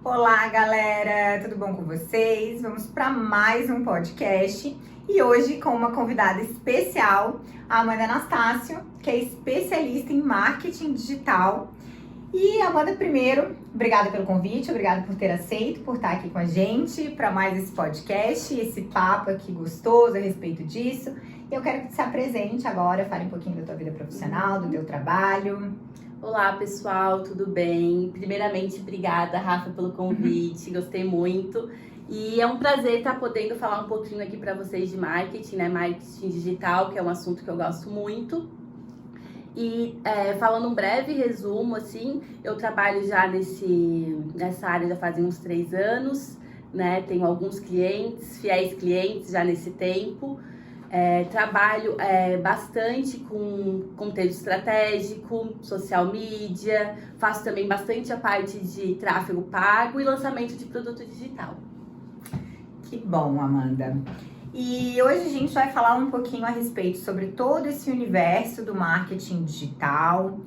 Olá, galera! Tudo bom com vocês? Vamos para mais um podcast e hoje com uma convidada especial, a Amanda Anastácio, que é especialista em marketing digital. E Amanda, primeiro, obrigada pelo convite, obrigada por ter aceito, por estar aqui com a gente para mais esse podcast, esse papo aqui gostoso a respeito disso. Eu quero que você se apresente agora, fale um pouquinho da tua vida profissional, do teu trabalho. Olá, pessoal, tudo bem? Primeiramente, obrigada, Rafa, pelo convite, gostei muito. E é um prazer estar podendo falar um pouquinho aqui para vocês de marketing, né? Marketing digital, que é um assunto que eu gosto muito. E falando um breve resumo, assim, eu trabalho já nessa área já fazem uns 3 anos, né? Tenho alguns clientes, fiéis clientes já nesse tempo. Trabalho bastante com conteúdo estratégico, social media, faço também bastante a parte de tráfego pago e lançamento de produto digital. Que bom, Amanda! E hoje a gente vai falar um pouquinho a respeito sobre todo esse universo do marketing digital,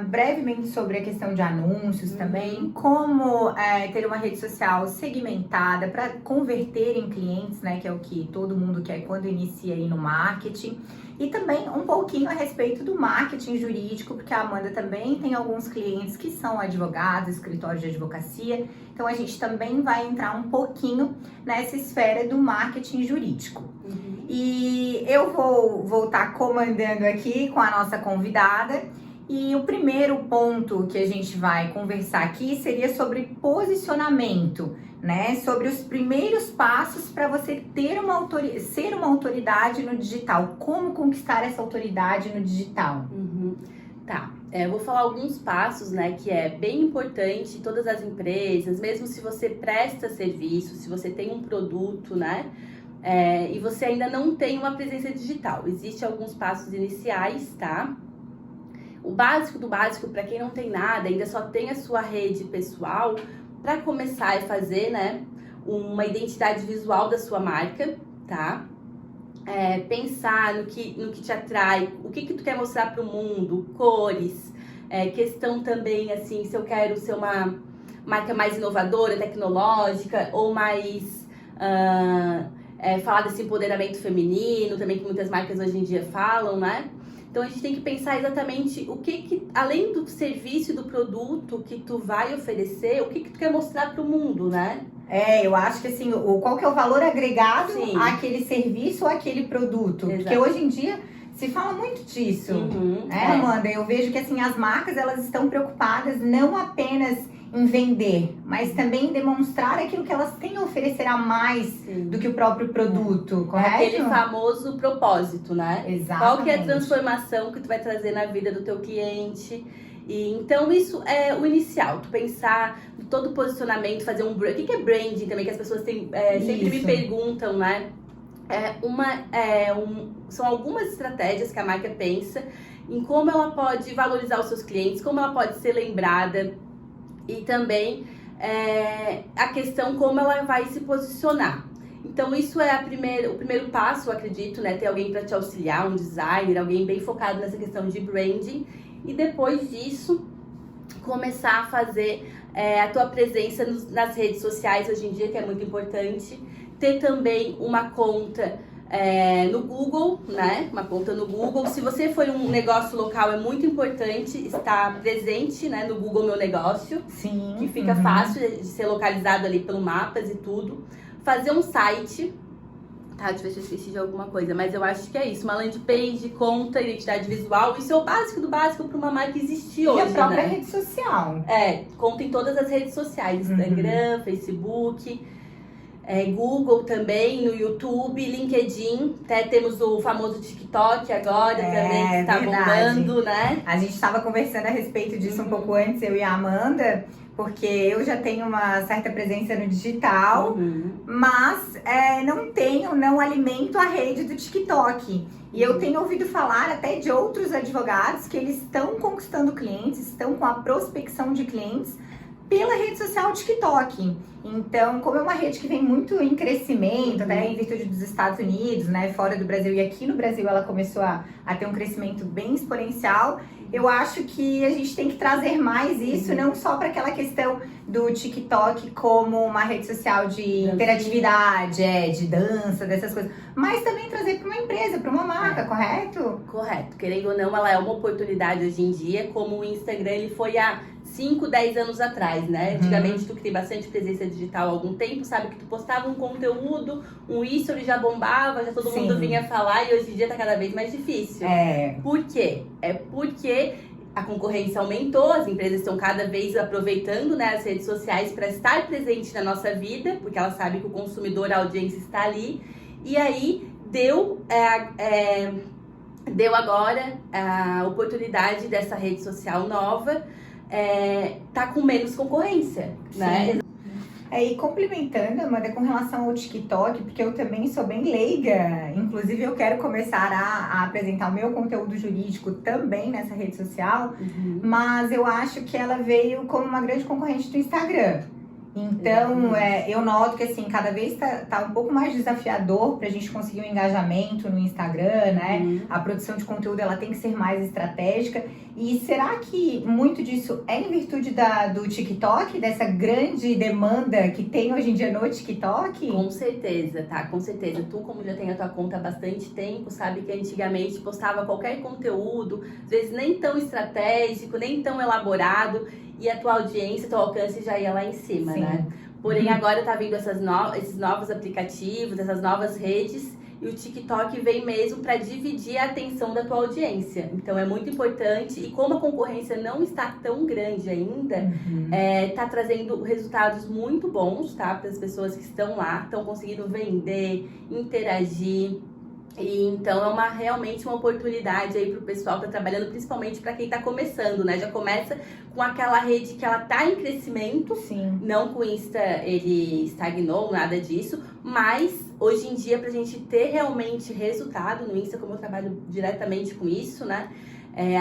brevemente sobre a questão de anúncios também, como ter uma rede social segmentada para converter em clientes, né, que é o que todo mundo quer quando inicia aí no marketing, e também um pouquinho a respeito do marketing jurídico, porque a Amanda também tem alguns clientes que são advogados, escritórios de advocacia, então a gente também vai entrar um pouquinho nessa esfera do marketing jurídico. E eu vou estar comandando aqui com a nossa convidada. E o primeiro ponto que a gente vai conversar aqui seria sobre posicionamento, né? Sobre os primeiros passos para você ser uma autoridade no digital. Como conquistar essa autoridade no digital? Tá, eu vou falar alguns passos, né, que é bem importante em todas as empresas, mesmo se você presta serviço, se você tem um produto, né? E você ainda não tem uma presença digital. Existem alguns passos iniciais, tá? O básico do básico, para quem não tem nada, ainda só tem a sua rede pessoal, para começar a fazer, né, uma identidade visual da sua marca, tá? Pensar no que te atrai, o que tu quer mostrar para o mundo, cores, questão também, assim, se eu quero ser uma marca mais inovadora, tecnológica, ou mais... falar desse empoderamento feminino, também que muitas marcas hoje em dia falam, né? Então a gente tem que pensar exatamente o que além do serviço e do produto que tu vai oferecer, o que tu quer mostrar para o mundo, né? Eu acho que assim, qual que é o valor agregado Sim. àquele serviço ou àquele produto? Exato. Porque hoje em dia se fala muito disso, Amanda? Eu vejo que assim, as marcas elas estão preocupadas não apenas em vender, mas também em demonstrar aquilo que elas têm a oferecer a mais do que o próprio produto, correto? Aquele famoso propósito, né? Exatamente. Qual que é a transformação que tu vai trazer na vida do teu cliente? E, então isso é o inicial, tu pensar em todo o posicionamento, fazer um brand. O que é branding também, que as pessoas têm, sempre me perguntam, né? São algumas estratégias que a marca pensa em como ela pode valorizar os seus clientes, como ela pode ser lembrada. E também a questão como ela vai se posicionar. Então isso é o primeiro passo, eu acredito, né? Ter alguém para te auxiliar, um designer, alguém bem focado nessa questão de branding. E depois disso, começar a fazer a tua presença nas redes sociais hoje em dia, que é muito importante. Ter também uma conta no Google, né? Uma conta no Google. Se você for um negócio local, é muito importante estar presente, né, no Google Meu Negócio. Sim. Que fica fácil de ser localizado ali pelo mapas e tudo. Fazer um site. Tá, deixa eu ver se eu esqueci de alguma coisa, mas eu acho que é isso. Uma landing page, conta, identidade visual. Isso é o básico do básico para uma marca existir hoje, E a própria né? rede social. Conta em todas as redes sociais. Instagram, Facebook... Google também, no YouTube, LinkedIn, até temos o famoso TikTok agora também, que está bombando, né? A gente estava conversando a respeito disso um pouco antes, eu e a Amanda, porque eu já tenho uma certa presença no digital, mas não alimento a rede do TikTok. E eu tenho ouvido falar até de outros advogados que eles estão conquistando clientes, estão com a prospecção de clientes pela rede social TikTok. Então, como é uma rede que vem muito em crescimento, né, em virtude dos Estados Unidos, né, fora do Brasil, e aqui no Brasil ela começou a ter um crescimento bem exponencial, eu acho que a gente tem que trazer mais isso, não só para aquela questão do TikTok como uma rede social de interatividade, de dança, dessas coisas, mas também trazer para uma empresa, para uma marca, correto? Correto. Querendo ou não, ela é uma oportunidade hoje em dia, como o Instagram ele foi há 5, 10 anos atrás, né? Antigamente, tu que tem bastante presença digital há algum tempo, sabe que tu postava um conteúdo, um history já bombava, já todo mundo vinha falar, e hoje em dia tá cada vez mais difícil. Por quê? É porque a concorrência aumentou, as empresas estão cada vez aproveitando, né, as redes sociais para estar presente na nossa vida, porque elas sabem que o consumidor, a audiência está ali, e aí deu agora a oportunidade dessa rede social nova tá com menos concorrência, né? E complementando, Amanda, com relação ao TikTok, porque eu também sou bem leiga, inclusive eu quero começar a apresentar o meu conteúdo jurídico também nessa rede social, mas eu acho que ela veio como uma grande concorrente do Instagram. Então, eu noto que assim, cada vez tá um pouco mais desafiador pra gente conseguir um engajamento no Instagram, né? A produção de conteúdo, ela tem que ser mais estratégica. E será que muito disso é em virtude do TikTok, dessa grande demanda que tem hoje em dia no TikTok? Com certeza, tá? Com certeza. Tu, como já tem a tua conta há bastante tempo, sabe que antigamente postava qualquer conteúdo, às vezes nem tão estratégico, nem tão elaborado, e a tua audiência, teu alcance já ia lá em cima, né? Porém, agora tá vindo esses novos aplicativos, essas novas redes, e o TikTok vem mesmo para dividir a atenção da tua audiência. Então, é muito importante, e como a concorrência não está tão grande ainda, tá trazendo resultados muito bons, tá? Para as pessoas que estão lá, estão conseguindo vender, interagir. E então realmente uma oportunidade aí pro pessoal que tá trabalhando, principalmente para quem tá começando, né? Já começa com aquela rede que ela tá em crescimento, não que o Insta ele estagnou, nada disso, mas hoje em dia pra gente ter realmente resultado no Insta, como eu trabalho diretamente com isso, né?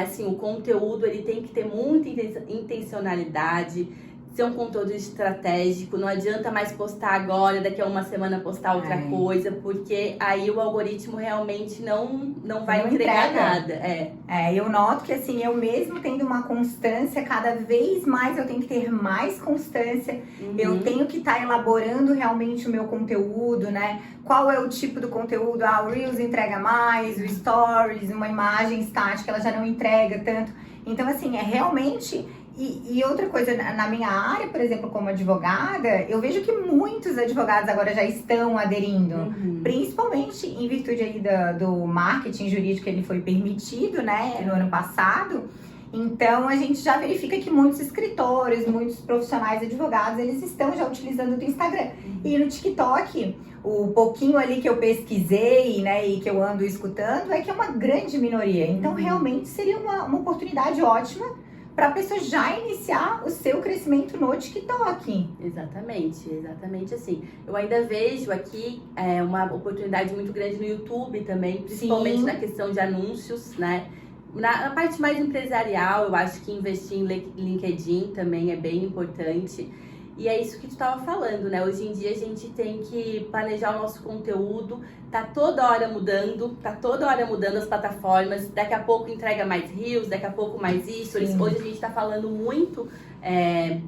Assim, o conteúdo ele tem que ter muita intencionalidade, ser um conteúdo estratégico, não adianta mais postar agora, daqui a uma semana postar outra coisa, porque aí o algoritmo realmente não vai entregar nada. Eu noto que assim, eu mesmo tendo uma constância, cada vez mais eu tenho que ter mais constância, eu tenho que estar elaborando realmente o meu conteúdo, né? Qual é o tipo do conteúdo? O Reels entrega mais, o Stories, uma imagem estática, ela já não entrega tanto. Então assim, realmente... E outra coisa, na minha área, por exemplo, como advogada, eu vejo que muitos advogados agora já estão aderindo, principalmente em virtude aí do marketing jurídico que ele foi permitido, né, no ano passado. Então, a gente já verifica que muitos escritórios, muitos profissionais advogados, eles estão já utilizando o Instagram. E no TikTok, o pouquinho ali que eu pesquisei, né, e que eu ando escutando, é que é uma grande minoria. Então, realmente seria uma oportunidade ótima para a pessoa já iniciar o seu crescimento no TikTok. Exatamente assim. Eu ainda vejo aqui uma oportunidade muito grande no YouTube também, principalmente na questão de anúncios, né? Na parte mais empresarial, eu acho que investir em LinkedIn também é bem importante. E é isso que tu estava falando, né? Hoje em dia a gente tem que planejar o nosso conteúdo, tá toda hora mudando as plataformas, daqui a pouco entrega mais Reels, daqui a pouco mais Stories. Hoje a gente tá falando muito,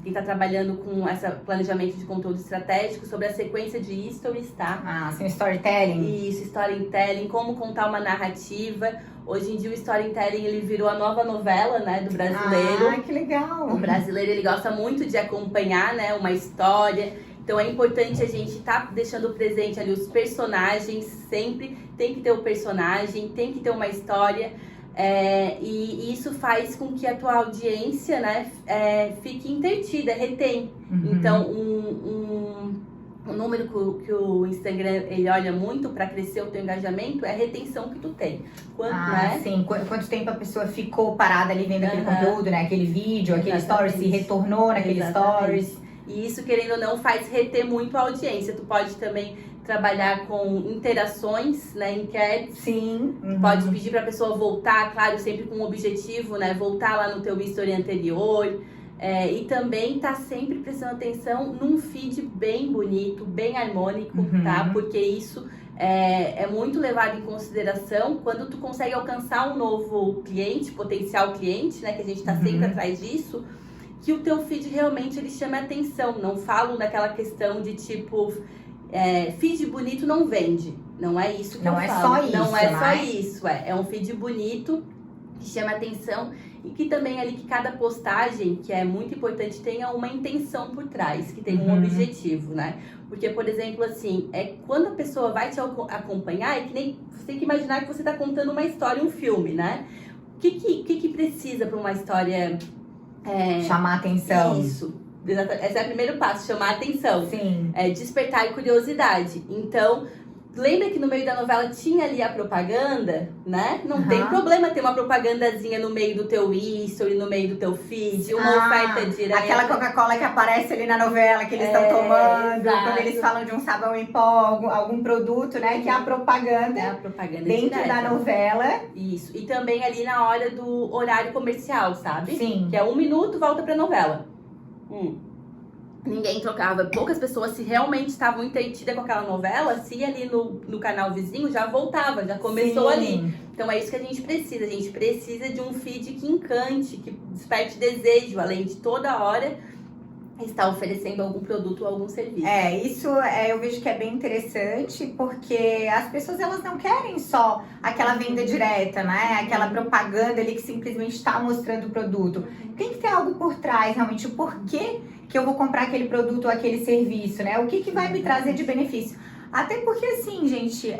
quem tá trabalhando com esse planejamento de conteúdo estratégico, sobre a sequência de Stories, tá? Sim, storytelling. Isso, storytelling, como contar uma narrativa. Hoje em dia o storytelling ele virou a nova novela, né, do brasileiro. Que legal! O brasileiro ele gosta muito de acompanhar, né, uma história. Então é importante a gente estar deixando presente ali os personagens, sempre tem que ter o personagem, tem que ter uma história. E isso faz com que a tua audiência, né, fique entretida, retém. Então o número que o Instagram ele olha muito para crescer o teu engajamento é a retenção que tu tem. Quanto tempo a pessoa ficou parada ali vendo aquele conteúdo, né? Aquele vídeo, aquele stories, se retornou naquele stories. E isso, querendo ou não, faz reter muito a audiência. Tu pode também trabalhar com interações, né? Enquetes. Pode pedir para a pessoa voltar, claro, sempre com um objetivo, né? Voltar lá no teu history anterior. E também tá sempre prestando atenção num feed bem bonito, bem harmônico, tá? Porque isso é muito levado em consideração quando tu consegue alcançar um novo cliente, potencial cliente, né? Que a gente tá sempre atrás disso, que o teu feed realmente ele chame a atenção. Não falo daquela questão de tipo, feed bonito não vende. Não é isso que eu falo. Não é só isso. É um feed bonito que chama atenção e que também ali que cada postagem, que é muito importante, tenha uma intenção por trás, que tenha um objetivo, né? Porque, por exemplo, assim, quando a pessoa vai te acompanhar, é que nem você tem que imaginar que você está contando uma história, um filme, né? O que precisa para uma história chamar atenção? Isso. Exatamente. Esse é o primeiro passo, chamar atenção. Sim. Despertar curiosidade. Então, lembra que no meio da novela tinha ali a propaganda, né? Não tem problema ter uma propagandazinha no meio do teu history, no meio do teu feed, uma oferta direta. Aquela Coca-Cola que aparece ali na novela, que eles estão tomando, quando eles falam de um sabão em pó, algum produto, né? Que é a propaganda, dentro direta da novela. Isso. E também ali na hora do horário comercial, sabe? Sim. Que é 1 minuto, volta pra novela. Ninguém trocava, poucas pessoas se realmente estavam entretidas com aquela novela, se ali no canal vizinho já voltava, já começou ali. Então é isso que a gente precisa de um feed que encante, que desperte desejo, além de toda hora estar oferecendo algum produto ou algum serviço. Isso eu vejo que é bem interessante, porque as pessoas elas não querem só aquela venda direta, né? Aquela propaganda ali que simplesmente está mostrando o produto. Tem que ter algo por trás, realmente, o porquê que eu vou comprar aquele produto ou aquele serviço, né? O que vai me trazer de benefício? Até porque, assim, gente,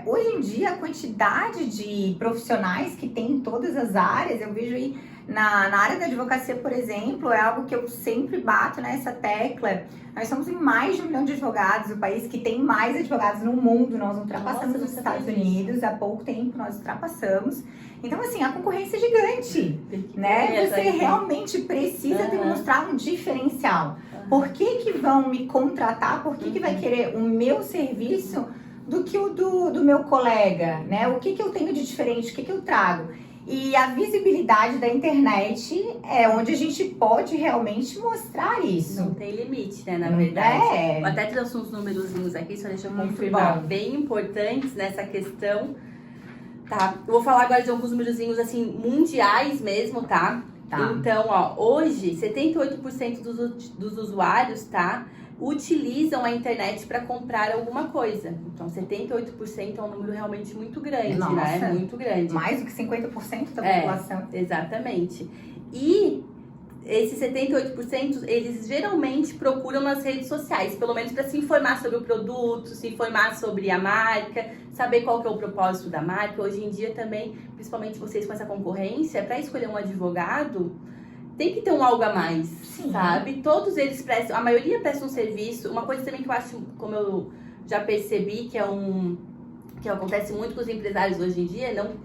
hoje em dia a quantidade de profissionais que tem em todas as áreas, eu vejo aí na área da advocacia, por exemplo, é algo que eu sempre bato nessa tecla. Nós somos em mais de 1 milhão de advogados, o país que tem mais advogados no mundo. Nós ultrapassamos os Estados Unidos, há pouco tempo nós ultrapassamos. Então, assim, a concorrência é gigante, né? Você realmente precisa demonstrar um diferencial. Por que vão me contratar? Por que vai querer o meu serviço do que o do meu colega, né? O que eu tenho de diferente? O que eu trago? E a visibilidade da internet é onde a gente pode realmente mostrar isso. Não tem limite, né, na verdade. Eu até trouxe uns númerozinhos aqui, só deixa eu confirmar. Bem importantes nessa questão. Tá, eu vou falar agora de alguns númerozinhos, assim, mundiais mesmo, tá? Então, ó, hoje, 78% dos usuários, tá? Utilizam a internet para comprar alguma coisa. Então, 78% é um número realmente muito grande, né? Muito grande. Mais do que 50% da população. Exatamente. E esses 78%, eles geralmente procuram nas redes sociais, pelo menos para se informar sobre o produto, se informar sobre a marca, saber qual que é o propósito da marca. Hoje em dia também, principalmente vocês com essa concorrência, para escolher um advogado, tem que ter um algo a mais, sabe? Todos eles prestam, a maioria presta um serviço. Uma coisa também que eu acho, como eu já percebi, que acontece muito com os empresários hoje em dia,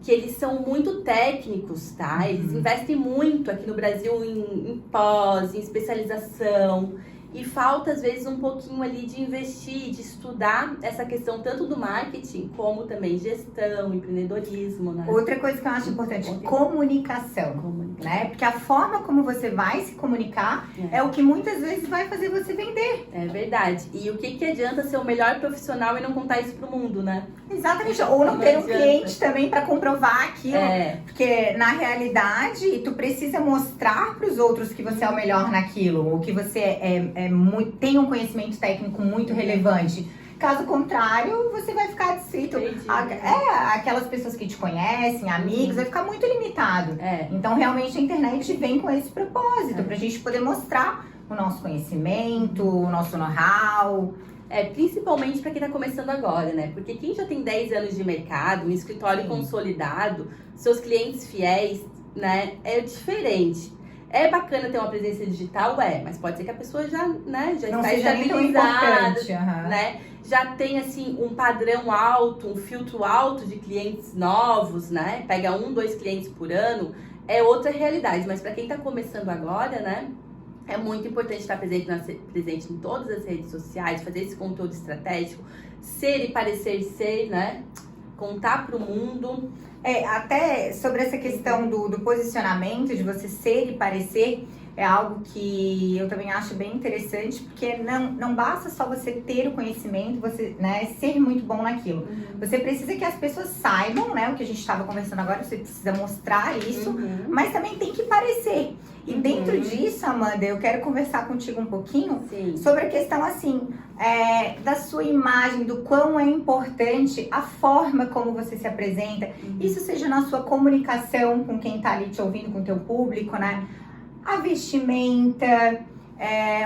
que eles são muito técnicos, tá? Eles investem muito aqui no Brasil em pós, em especialização. E falta, às vezes, um pouquinho ali de investir, de estudar essa questão tanto do marketing, como também gestão, empreendedorismo, né? Outra coisa que eu acho importante, comunicação. Né? Porque a forma como você vai se comunicar é o que muitas vezes vai fazer você vender. É verdade. E o que adianta ser o melhor profissional e não contar isso pro mundo, né? Exatamente. Ou não ter um cliente também para comprovar aquilo. Porque, na realidade, tu precisa mostrar para os outros que você é o melhor naquilo. Ou que você tem um conhecimento técnico muito relevante. Caso contrário, você vai ficar descrito. Aquelas pessoas que te conhecem, amigos, vai ficar muito limitado. Então, realmente, a internet vem com esse propósito, pra gente poder mostrar o nosso conhecimento, o nosso know-how. Principalmente para quem tá começando agora, né? Porque quem já tem 10 anos de mercado, um escritório consolidado, seus clientes fiéis, né? É diferente. É bacana ter uma presença digital, mas pode ser que a pessoa já está estabilizada, né? Já tem, assim, um padrão alto, um filtro alto de clientes novos, né? Pega 1, 2 clientes por ano, é outra realidade. Mas para quem está começando agora, né? É muito importante estar presente em todas as redes sociais, fazer esse conteúdo estratégico, ser e parecer ser, né? Contar para o mundo. Até sobre essa questão do posicionamento, de você ser e parecer, é algo que eu também acho bem interessante, porque não basta só você ter o conhecimento, você, né, ser muito bom naquilo. Você precisa que as pessoas saibam, né, o que a gente estava conversando agora, você precisa mostrar isso, mas também tem que parecer. E dentro disso, Amanda, eu quero conversar contigo um pouquinho sobre a questão, assim, da sua imagem, do quão é importante a forma como você se apresenta. Isso seja na sua comunicação com quem tá ali te ouvindo, com o teu público, né? A vestimenta,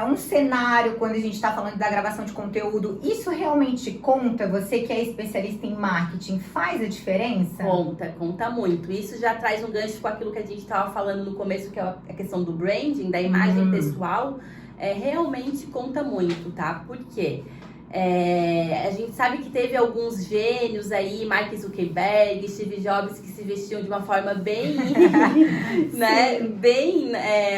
um cenário, quando a gente está falando da gravação de conteúdo, isso realmente conta? Você que é especialista em marketing, faz a diferença? Conta muito. Isso já traz um gancho com aquilo que a gente estava falando no começo, que é a questão do branding, da imagem pessoal. Realmente conta muito, tá? Por quê? A gente sabe que teve alguns gênios aí, Mark Zuckerberg, Steve Jobs, que se vestiam de uma forma bem, né, bem,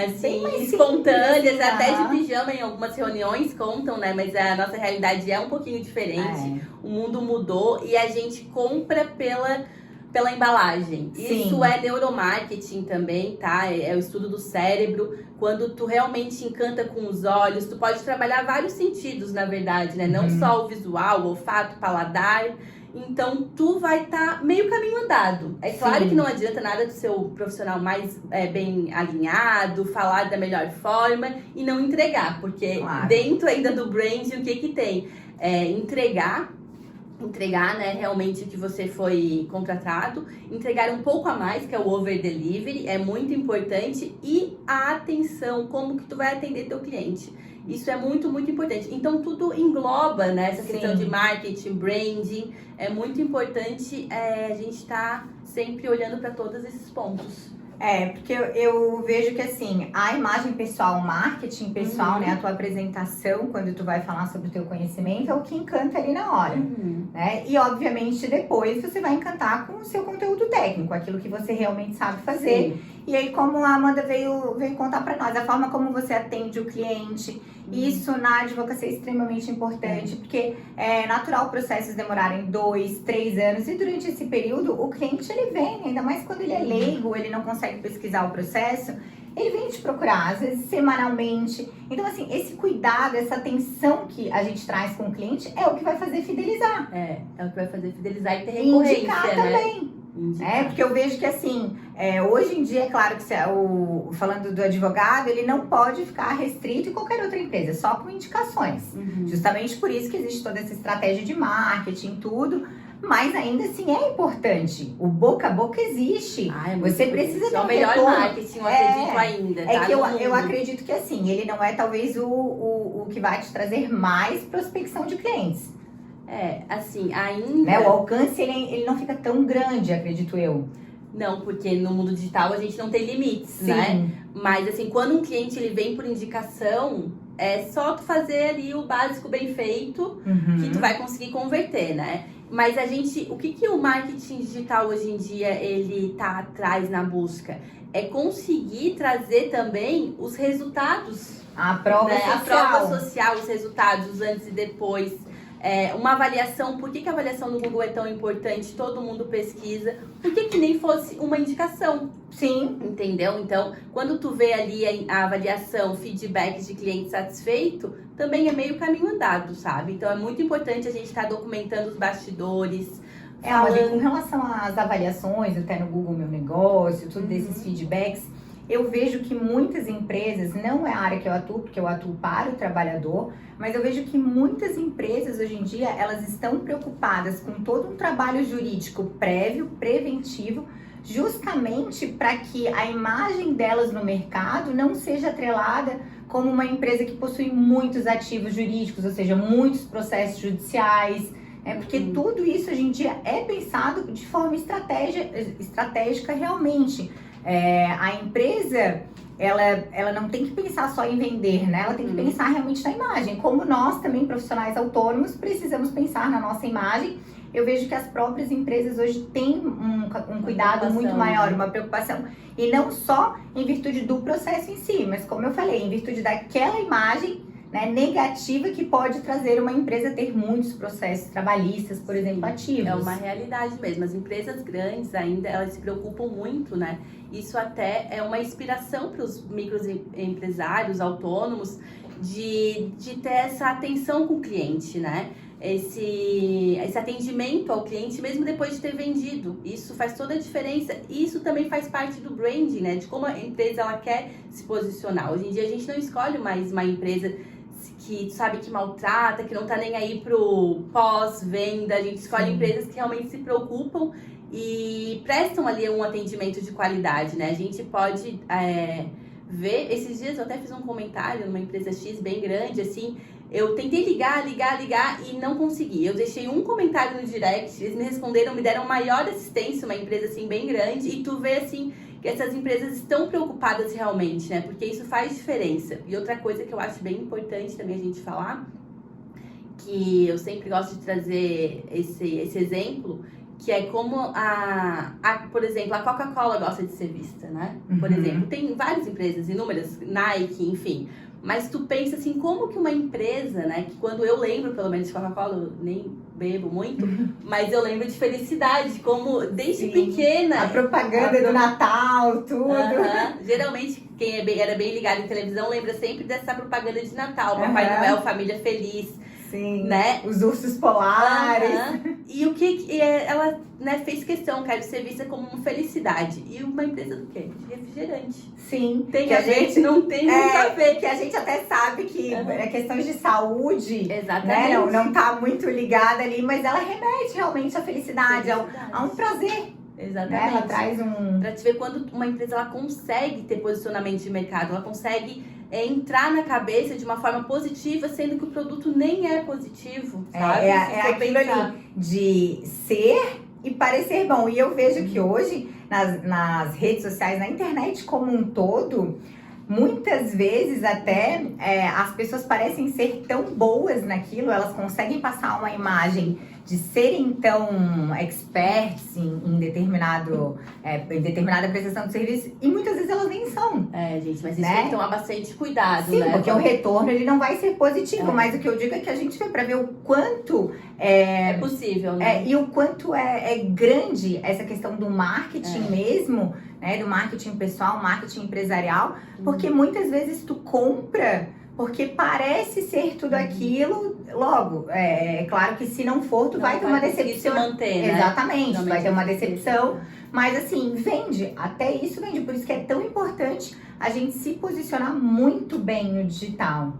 assim, bem espontâneas, até de pijama em algumas reuniões contam, né, mas a nossa realidade é um pouquinho diferente, o mundo mudou e a gente compra pela embalagem. Sim. Isso é neuromarketing também, tá? É o estudo do cérebro. Quando tu realmente encanta com os olhos, tu pode trabalhar vários sentidos, na verdade, né? Não só o visual, o olfato, o paladar. Então, tu vai estar meio caminho andado. É claro que não adianta nada do seu profissional mais bem alinhado, falar da melhor forma e não entregar. Porque dentro ainda do branding, o que tem? Entregar, né, realmente o que você foi contratado, entregar um pouco a mais, que é o over delivery, é muito importante, e a atenção, como que tu vai atender teu cliente. Isso é muito, muito importante. Então, tudo engloba, né, essa questão de marketing, branding. É muito importante a gente estar sempre olhando para todos esses pontos. Porque eu vejo que, assim, a imagem pessoal, o marketing pessoal, né, a tua apresentação, quando tu vai falar sobre o teu conhecimento, é o que encanta ali na hora, né? E, obviamente, depois você vai encantar com o seu conteúdo técnico, aquilo que você realmente sabe fazer. E aí, como a Amanda veio contar pra nós, a forma como você atende o cliente, isso na advocacia é extremamente importante, porque é natural processos demorarem 2, 3 anos, e durante esse período o cliente ele vem, ainda mais quando ele é leigo, ele não consegue pesquisar o processo, ele vem te procurar, às vezes semanalmente. Então, assim, esse cuidado, essa atenção que a gente traz com o cliente é o que vai fazer fidelizar. É o que vai fazer fidelizar e ter recorrência, indicar né? Também. Porque eu vejo que, assim, hoje em dia, é claro que falando do advogado, ele não pode ficar restrito em qualquer outra empresa, só com indicações. Justamente por isso que existe toda essa estratégia de marketing, tudo. Mas ainda assim é importante. O boca a boca existe. Você precisa ter o melhor marketing, eu acredito ainda. É que eu acredito que, assim, ele não é talvez o que vai te trazer mais prospecção de clientes. Assim, ainda... Né? O alcance, ele não fica tão grande, acredito eu. Não, porque no mundo digital a gente não tem limites, né? Mas, assim, quando um cliente ele vem por indicação, é só tu fazer ali o básico bem feito, que tu vai conseguir converter, né? Mas o que o marketing digital hoje em dia, ele tá atrás na busca? É conseguir trazer também os resultados. A prova social. A prova social, os resultados antes e depois. Uma avaliação, por que a avaliação no Google é tão importante? Todo mundo pesquisa. Por que nem fosse uma indicação? Sim. Entendeu? Então, quando tu vê ali a avaliação, feedback de cliente satisfeito, também é meio caminho andado, sabe? Então, é muito importante a gente estar documentando os bastidores. Com relação às avaliações, até no Google Meu Negócio, tudo desses feedbacks, eu vejo que muitas empresas, não é a área que eu atuo, porque eu atuo para o trabalhador, mas eu vejo que muitas empresas hoje em dia, elas estão preocupadas com todo um trabalho jurídico prévio, preventivo, justamente para que a imagem delas no mercado não seja atrelada como uma empresa que possui muitos ativos jurídicos, ou seja, muitos processos judiciais, porque tudo isso hoje em dia é pensado de forma estratégica realmente. A empresa, ela não tem que pensar só em vender, né? Ela tem que pensar realmente na imagem. Como nós também, profissionais autônomos, precisamos pensar na nossa imagem. Eu vejo que as próprias empresas hoje têm um cuidado muito maior, uma preocupação. E não só em virtude do processo em si, mas como eu falei, em virtude daquela imagem né, negativa que pode trazer uma empresa ter muitos processos trabalhistas, por exemplo, ativos. É uma realidade mesmo. As empresas grandes ainda, elas se preocupam muito, né? Isso até é uma inspiração para os microempresários autônomos de ter essa atenção com o cliente, né? Esse atendimento ao cliente mesmo depois de ter vendido. Isso faz toda a diferença. E isso também faz parte do branding, né? De como a empresa ela quer se posicionar. Hoje em dia a gente não escolhe mais uma empresa que sabe que maltrata, que não tá nem aí pro pós-venda. A gente escolhe empresas que realmente se preocupam e prestam ali um atendimento de qualidade, né? A gente pode ver, esses dias eu até fiz um comentário numa empresa X bem grande, assim, eu tentei ligar e não consegui. Eu deixei um comentário no direct, eles me responderam, me deram maior assistência, uma empresa assim bem grande, e tu vê assim que essas empresas estão preocupadas realmente, né? Porque isso faz diferença. E outra coisa que eu acho bem importante também a gente falar, que eu sempre gosto de trazer esse exemplo, que é como por exemplo, a Coca-Cola gosta de ser vista, né? Por exemplo, tem várias empresas, inúmeras, Nike, enfim. Mas tu pensa assim, como que uma empresa, né? Que quando eu lembro, pelo menos, de Coca-Cola, eu nem bebo muito, mas eu lembro de felicidade, como desde pequena. A propaganda do Natal, tudo. Geralmente, quem era bem ligado em televisão lembra sempre dessa propaganda de Natal. Papai Noel, família feliz. Sim, né? Os ursos polares. E o que ela, né, fez questão, quero ser vista como uma felicidade. E uma empresa do quê? De refrigerante. Sim. Tem que a gente não tem muito a ver. Que a gente até sabe que questões de saúde, exatamente, né, não tá muito ligada ali, mas ela remete realmente à felicidade, a um prazer. Exatamente. Né? Ela traz Pra te ver quando uma empresa ela consegue ter posicionamento de mercado, ela consegue entrar na cabeça de uma forma positiva, sendo que o produto nem é positivo, sabe? É aquilo ali de ser e parecer bom. E eu vejo que hoje, nas redes sociais, na internet como um todo, muitas vezes até as pessoas parecem ser tão boas naquilo, elas conseguem passar uma imagem de serem tão experts em determinada prestação de serviço, e muitas vezes elas nem são. Gente, mas isso tem que tomar bastante cuidado, Sim, né? porque o retorno ele não vai ser positivo, mas o que eu digo é que a gente vê para ver o quanto é possível, né? E o quanto é grande essa questão do marketing mesmo, né? Do marketing pessoal, marketing empresarial, porque muitas vezes tu compra porque parece ser tudo aquilo, logo, é claro que se não for, tu vai ter uma decepção. Se manter, né? Exatamente, tu vai ter uma decepção, mas assim, vende, até isso vende, por isso que é tão importante a gente se posicionar muito bem no digital.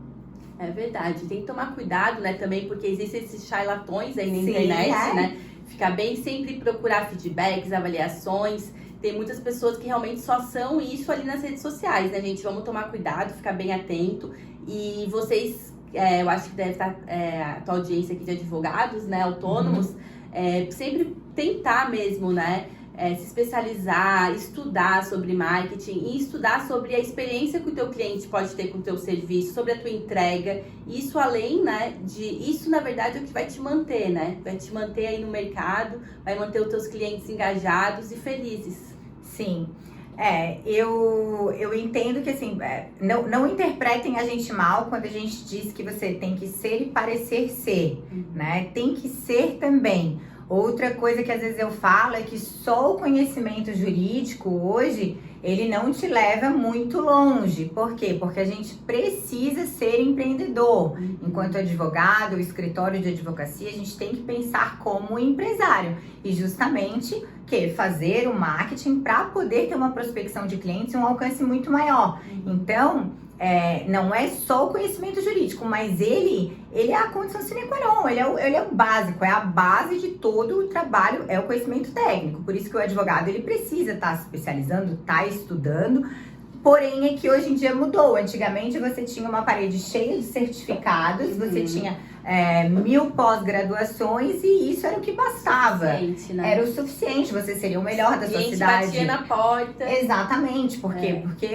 É verdade, tem que tomar cuidado, né, também, porque existem esses charlatões aí na internet, né? Ficar bem, sempre procurar feedbacks, avaliações. Tem muitas pessoas que realmente só são isso ali nas redes sociais, né, gente? Vamos tomar cuidado, ficar bem atento. E vocês, eu acho que deve estar a tua audiência aqui de advogados, né, autônomos, sempre tentar mesmo, né, se especializar, estudar sobre marketing e estudar sobre a experiência que o teu cliente pode ter com o teu serviço, sobre a tua entrega. Isso além, né, isso na verdade é o que vai te manter, né? Vai te manter aí no mercado, vai manter os teus clientes engajados e felizes. Sim. Eu entendo que assim, não interpretem a gente mal quando a gente diz que você tem que ser e parecer ser, né? Tem que ser também. Outra coisa que às vezes eu falo é que só o conhecimento jurídico hoje, ele não te leva muito longe. Por quê? Porque a gente precisa ser empreendedor. Enquanto advogado, o escritório de advocacia, a gente tem que pensar como empresário. E justamente fazer o marketing para poder ter uma prospecção de clientes e um alcance muito maior. Então, não é só o conhecimento jurídico, mas ele é a condição sine qua non, ele é o básico, é a base de todo o trabalho, é o conhecimento técnico. Por isso que o advogado ele precisa estar se especializando, estar estudando. Porém, é que hoje em dia mudou. Antigamente você tinha uma parede cheia de certificados, você tinha 1000 pós-graduações e isso era o que bastava. Né? Era o suficiente, você seria o melhor da sua cidade. Batia na porta. Exatamente, por quê? Porque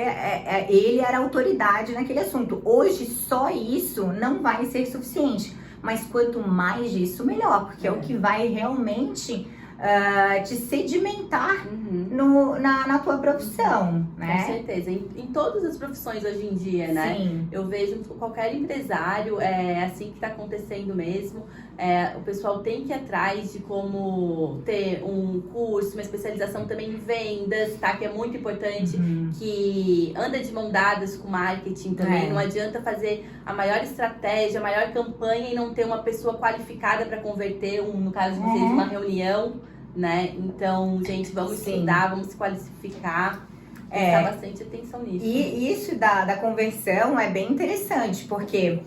ele era autoridade naquele assunto. Hoje, só isso não vai ser suficiente. Mas quanto mais disso, melhor, porque é o que vai realmente te sedimentar na tua profissão, né? Com certeza, em todas as profissões hoje em dia, né? Sim. Eu vejo qualquer empresário, é assim que está acontecendo mesmo. O pessoal tem que ir atrás de como ter um curso, uma especialização também em vendas, tá? Que é muito importante, que anda de mão dadas com marketing também. Não adianta fazer a maior estratégia, a maior campanha e não ter uma pessoa qualificada para converter, no caso de vocês, uma reunião, né? Então, gente, vamos estudar, vamos se qualificar. Prestar bastante atenção nisso. E isso da conversão é bem interessante, porque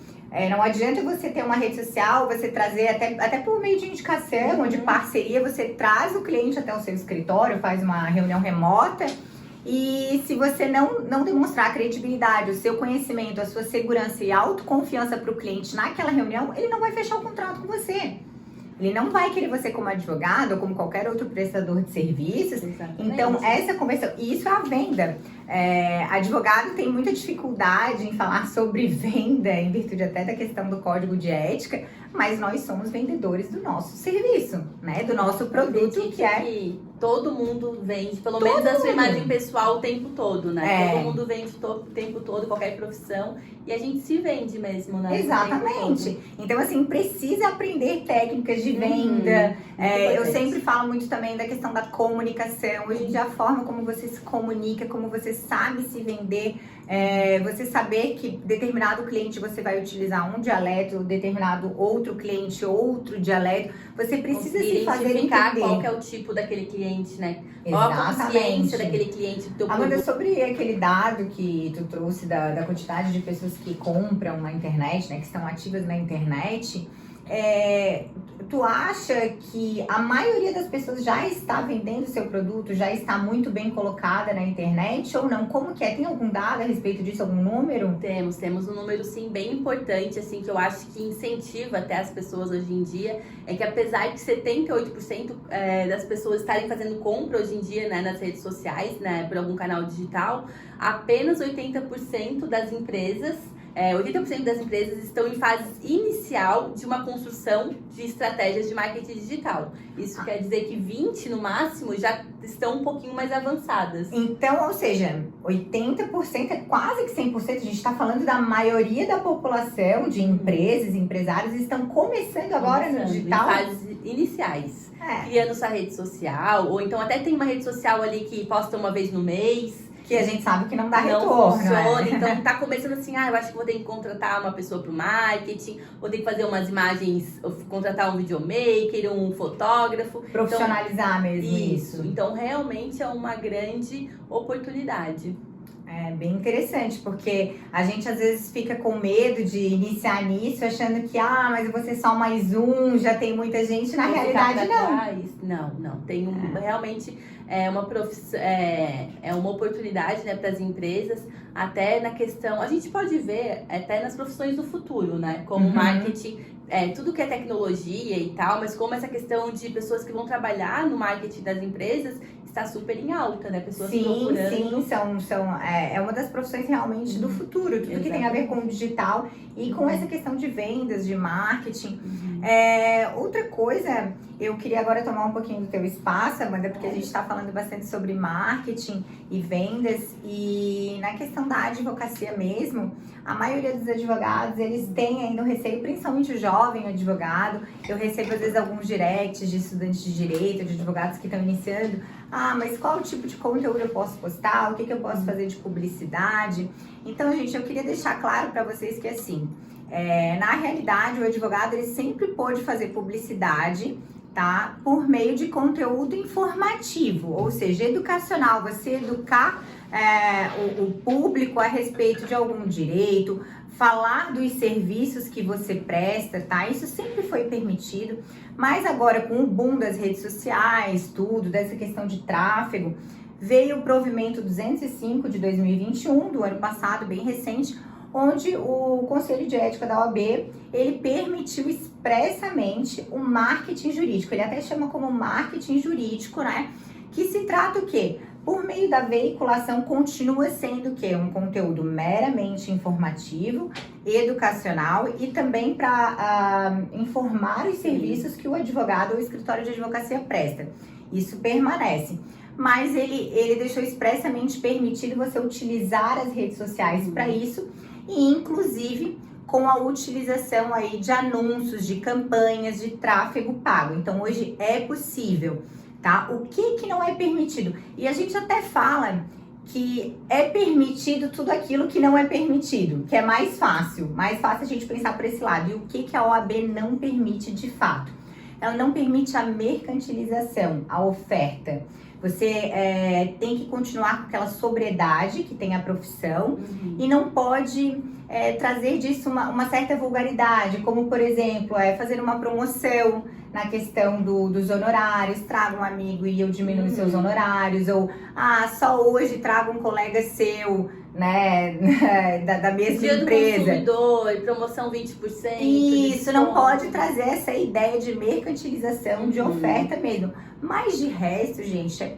não adianta você ter uma rede social, você trazer até por meio de indicação ou de parceria, você traz o cliente até o seu escritório, faz uma reunião remota, e se você não demonstrar a credibilidade, o seu conhecimento, a sua segurança e autoconfiança para o cliente naquela reunião, ele não vai fechar o contrato com você. Ele não vai querer você como advogado ou como qualquer outro prestador de serviços. Exatamente. Então, essa conversão, e isso é a venda. Advogado tem muita dificuldade em falar sobre venda, em virtude até da questão do código de ética, mas nós somos vendedores do nosso serviço, né? Do nosso produto, que todo mundo vende, pelo menos a sua imagem pessoal o tempo todo, né? Todo mundo vende o tempo todo, qualquer profissão, e a gente se vende mesmo, né? Exatamente. Então, assim, precisa aprender técnicas de venda. Eu sempre falo muito também da questão da comunicação. Hoje em dia, a forma como você se comunica, como você sabe se vender, você saber que determinado cliente você vai utilizar um dialeto, determinado outro cliente, outro dialeto. Você precisa se fazer entender. Qual que é o tipo daquele cliente, né? Qual a consciência daquele cliente do teu produto. Amanda, sobre aquele dado que tu trouxe da quantidade de pessoas que compram na internet, né, que estão ativas na internet, tu acha que a maioria das pessoas já está vendendo o seu produto, já está muito bem colocada na internet ou não? Como que é? Tem algum dado a respeito disso, algum número? Temos um número, sim, bem importante, assim, que eu acho que incentiva até as pessoas hoje em dia, é que apesar de 78% das pessoas estarem fazendo compra hoje em dia, né, nas redes sociais, né, por algum canal digital, apenas 80% das empresas 80% das empresas estão em fase inicial de uma construção de estratégias de marketing digital. Isso quer dizer que 20% no máximo já estão um pouquinho mais avançadas. Então, ou seja, 80% é quase que 100%. A gente está falando da maioria da população de empresas, empresários, estão começando agora no digital. Em fases iniciais. Criando sua rede social, ou então até tem uma rede social ali que posta uma vez no mês. Que a gente sabe que não dá retorno. Não funciona, então tá começando assim, eu acho que vou ter que contratar uma pessoa pro marketing, vou ter que fazer umas imagens, contratar um videomaker, um fotógrafo. Profissionalizar então, mesmo isso. Então realmente é uma grande oportunidade. É bem interessante, porque a gente às vezes fica com medo de iniciar nisso, achando que, mas eu vou ser só mais um, já tem muita gente. Na realidade, não. Não. Tem realmente uma profissão, uma oportunidade, né, para as empresas, até na questão, a gente pode ver até nas profissões do futuro, né, como marketing, tudo que é tecnologia e tal, mas como essa questão de pessoas que vão trabalhar no marketing das empresas está super em alta, né? Pessoas procurando. Sim, é uma das profissões realmente do futuro, tudo que tem a ver com o digital e com essa questão de vendas, de marketing. Outra coisa, eu queria agora tomar um pouquinho do teu espaço, Amanda, porque a gente está falando bastante sobre marketing e vendas, e na questão da advocacia mesmo, a maioria dos advogados, eles têm ainda um receio, principalmente o jovem advogado. Eu recebo às vezes alguns directs de estudantes de direito, de advogados que estão iniciando. Mas qual tipo de conteúdo eu posso postar? O que eu posso fazer de publicidade? Então, gente, eu queria deixar claro para vocês que assim, na realidade, o advogado ele sempre pôde fazer publicidade, tá? Por meio de conteúdo informativo, ou seja, educacional, você educar o público a respeito de algum direito, falar dos serviços que você presta, tá? Isso sempre foi permitido, mas agora com o boom das redes sociais, tudo, dessa questão de tráfego, veio o provimento 205 de 2021, do ano passado, bem recente, onde o Conselho de Ética da OAB, ele permitiu expressamente o marketing jurídico. Ele até chama como marketing jurídico, né? Que se trata o quê? por meio da veiculação, continua sendo o quê? Um conteúdo meramente informativo, educacional e também para informar os serviços que o advogado ou o escritório de advocacia presta. Isso permanece. Mas ele deixou expressamente permitido você utilizar as redes sociais para isso e, inclusive, com a utilização aí de anúncios, de campanhas, de tráfego pago. Então, hoje é possível, tá? O que não é permitido? E a gente até fala que é permitido tudo aquilo que não é permitido, que é mais fácil a gente pensar por esse lado. E o que a OAB não permite de fato? Ela não permite a mercantilização, a oferta. Você tem que continuar com aquela sobriedade que tem a profissão e não pode trazer disso uma certa vulgaridade, como, por exemplo, fazer uma promoção na questão dos honorários, traga um amigo e eu diminuo seus honorários, ou só hoje traga um colega seu, né, da mesma Dia empresa. Do consumidor, promoção 20%. Isso, não pode trazer essa ideia de mercantilização, de oferta mesmo. Mas de resto, gente, é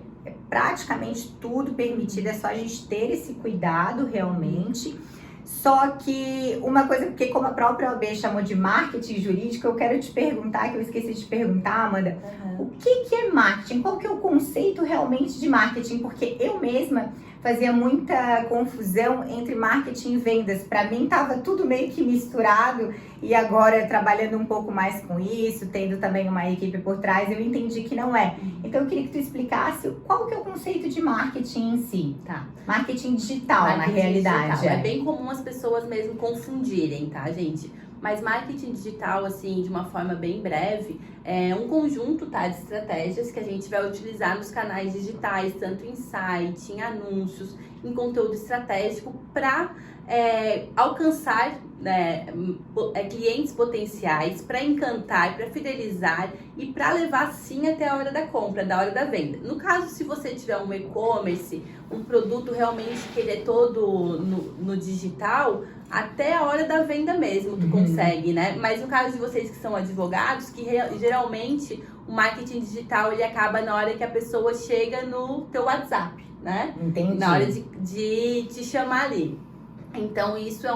praticamente tudo permitido, é só a gente ter esse cuidado realmente. Só que uma coisa, porque como a própria OAB chamou de marketing jurídico, eu quero te perguntar, que eu esqueci de te perguntar, Amanda, o que é marketing? Qual que é o conceito realmente de marketing? Porque eu mesma fazia muita confusão entre marketing e vendas. Para mim tava tudo meio que misturado e agora trabalhando um pouco mais com isso, tendo também uma equipe por trás, eu entendi que não é. Então eu queria que tu explicasse qual que é o conceito de marketing em si. Tá. Marketing digital, na realidade. Digital. É bem comum as pessoas mesmo confundirem, tá, gente? Mas marketing digital, assim, de uma forma bem breve, é um conjunto, tá, de estratégias que a gente vai utilizar nos canais digitais, tanto em site, em anúncios, em conteúdo estratégico, para alcançar, né, clientes potenciais, para encantar, para fidelizar e para levar sim até a hora da compra, da hora da venda. No caso, se você tiver um e-commerce, um produto realmente que ele é todo no digital, até a hora da venda mesmo tu consegue, né? Mas no caso de vocês que são advogados, que geralmente o marketing digital ele acaba na hora que a pessoa chega no teu WhatsApp, né? Entendi. Na hora de te chamar ali. Então isso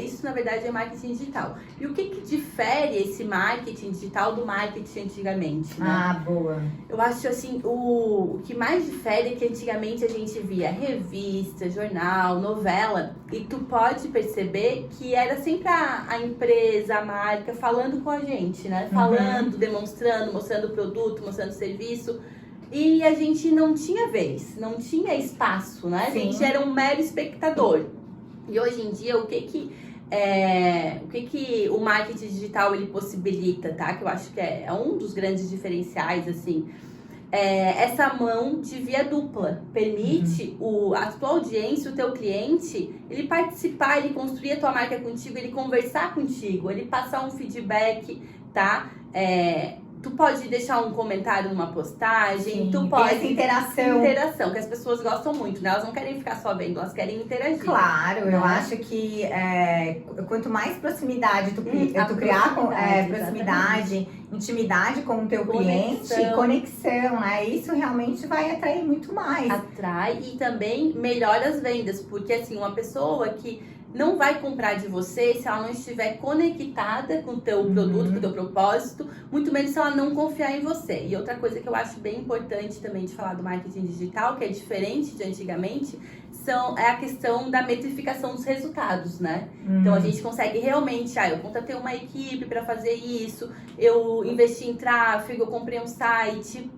isso na verdade é marketing digital. E o que difere esse marketing digital do marketing antigamente, né? Boa. Eu acho assim, o que mais difere é que antigamente a gente via revista, jornal, novela, e tu pode perceber que era sempre a empresa, a marca falando com a gente, né? Falando, demonstrando, mostrando o produto, mostrando o serviço. E a gente não tinha vez, não tinha espaço, né? Sim. A gente era um mero espectador. E hoje em dia, o que o marketing digital ele possibilita, tá? Que eu acho que é um dos grandes diferenciais, assim. Essa mão de via dupla. Permite a tua audiência, o teu cliente, ele participar, ele construir a tua marca contigo, ele conversar contigo, ele passar um feedback, tá? Tu pode deixar um comentário numa postagem, Sim, tu pode... essa interação. Interação, que as pessoas gostam muito, né? Elas não querem ficar só vendo, elas querem interagir. Claro, né? eu acho que quanto mais proximidade tu criar proximidade, intimidade com o teu cliente, conexão, né? Isso realmente vai atrair muito mais. Atrai e também melhora as vendas, porque assim, uma pessoa que não vai comprar de você se ela não estiver conectada com o teu produto, com o teu propósito, muito menos se ela não confiar em você. E outra coisa que eu acho bem importante também de falar do marketing digital, que é diferente de antigamente, é a questão da metrificação dos resultados, né? Então a gente consegue realmente, eu contratei uma equipe para fazer isso, eu investi em tráfego, eu comprei um site.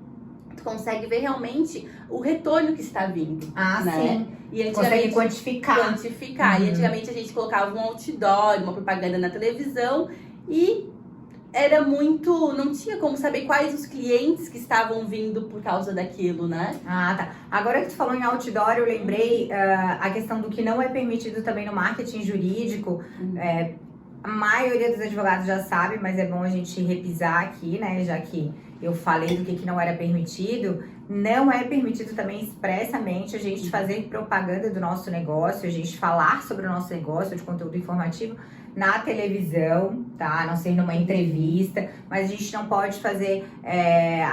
Tu consegue ver realmente o retorno que está vindo. Né? Sim. E consegue quantificar. E antigamente a gente colocava um outdoor, uma propaganda na televisão e era muito... Não tinha como saber quais os clientes que estavam vindo por causa daquilo, né? Tá. Agora que tu falou em outdoor, eu lembrei a questão do que não é permitido também no marketing jurídico. A maioria dos advogados já sabe, mas é bom a gente repisar aqui, né? Já que eu falei do que não era permitido. Não é permitido também expressamente a gente fazer propaganda do nosso negócio, a gente falar sobre o nosso negócio de conteúdo informativo na televisão, tá? A não ser numa entrevista, mas a gente não pode fazer,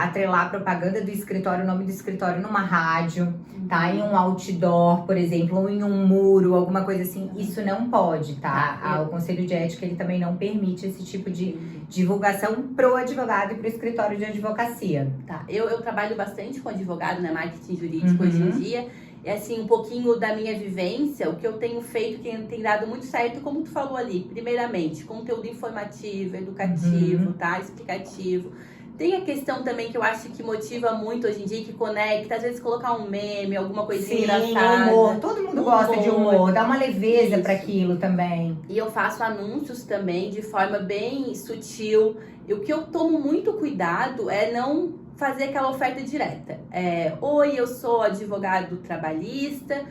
atrelar a propaganda do escritório, o nome do escritório numa rádio, tá? Em um outdoor, por exemplo, ou em um muro, alguma coisa assim, isso não pode, tá? O Conselho de Ética, ele também não permite esse tipo de divulgação pro advogado e pro escritório de advocacia. Tá, eu trabalho bastante com advogado, né, marketing jurídico hoje em dia, e assim, um pouquinho da minha vivência, o que eu tenho feito, que tem dado muito certo, como tu falou ali, primeiramente, conteúdo informativo, educativo, tá, explicativo. Tem a questão também que eu acho que motiva muito hoje em dia, que conecta, às vezes colocar um meme, alguma coisinha engraçada. Humor, todo mundo gosta de humor, dá uma leveza para aquilo também. E eu faço anúncios também de forma bem sutil. E o que eu tomo muito cuidado é não fazer aquela oferta direta. Oi, eu sou advogado trabalhista,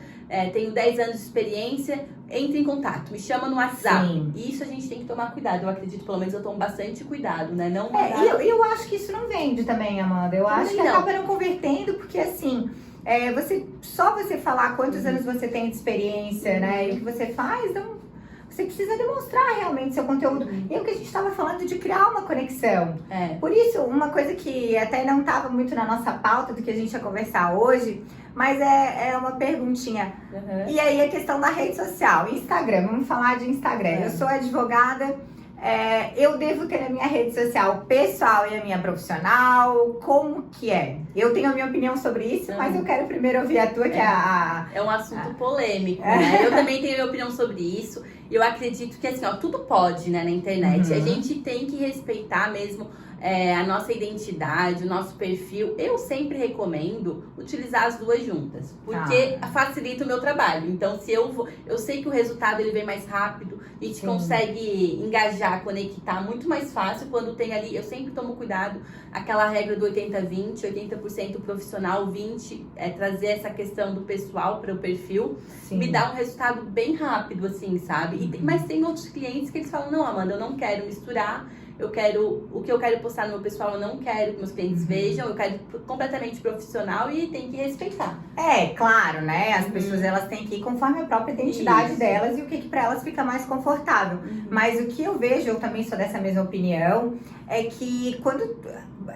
tenho 10 anos de experiência, entre em contato, me chama no WhatsApp. Sim. Isso a gente tem que tomar cuidado, eu acredito, pelo menos eu tomo bastante cuidado, né? Não eu acho que isso não vende também, Amanda. Eu acho que acaba não convertendo, porque assim, só você falar quantos anos você tem de experiência, né? E o que você faz, não. Você precisa demonstrar realmente seu conteúdo. E é o que a gente estava falando de criar uma conexão. Por isso, uma coisa que até não estava muito na nossa pauta do que a gente ia conversar hoje, mas é uma perguntinha. E aí a questão da rede social, Instagram, vamos falar de Instagram. Eu sou advogada, eu devo ter a minha rede social pessoal e a minha profissional, como que é? Eu tenho a minha opinião sobre isso, mas eu quero primeiro ouvir a tua, que é um assunto polêmico, né? Eu também tenho a minha opinião sobre isso. E eu acredito que assim, ó, tudo pode, né, na internet. A gente tem que respeitar mesmo a nossa identidade, o nosso perfil. Eu sempre recomendo utilizar as duas juntas, porque facilita o meu trabalho. Então, se eu sei que o resultado ele vem mais rápido, a gente consegue engajar, conectar muito mais fácil quando tem ali. Eu sempre tomo cuidado, aquela regra do 80-20, 80% profissional, 20% trazer essa questão do pessoal para o perfil. Me dá um resultado bem rápido, assim, sabe? Mas tem outros clientes que eles falam, não, Amanda, eu não quero misturar. O que eu quero postar no meu pessoal, eu não quero que meus clientes vejam, eu quero completamente profissional e tem que respeitar. Claro, né? As pessoas, elas têm que ir conforme a própria identidade delas e o que pra elas fica mais confortável. Mas o que eu vejo, eu também sou dessa mesma opinião, é que quando...